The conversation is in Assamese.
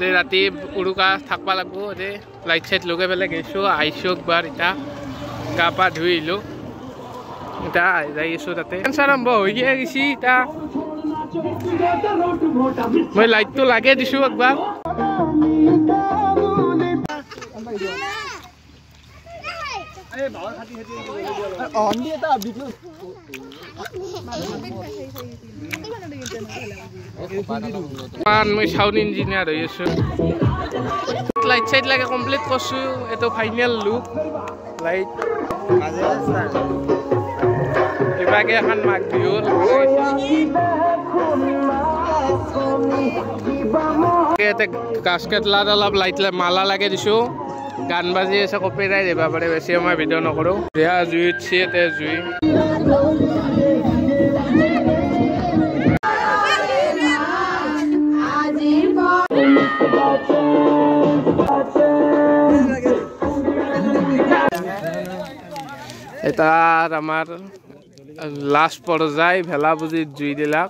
আজি ৰাতি উৰুকা থাকবা লাগব যে লাইট চাইট লগাই পেলাই গৈছোঁ আহিছোঁ একবাৰ এতিয়া গা পা ধুই আহিলোঁ এতিয়া যাই আছোঁ তাতে আৰম্ভ হৈ গৈছি এতিয়া মই লাইটটো লাগে দিছোঁ একবাৰ মই সাউন্ড ইঞ্জিনিয়ার হয়ে আছো লাইট সাইট লাগে কমপ্লিট করছো এতো ফাইনাল লুক লাইট কিবাকে এখন মাক বিহুর কাস্কেট অলপ লাইট মালা লাগে দিছো গান বাজি আছে কপিরাইট দিবা পারে বেশি সময় ভিডিও নকৰো দিয়া জুই উঠছি এতে জুই এটা আমাৰ লাস্ট পৰ্যায়ে ভেলা বুঝি জুই দিলাম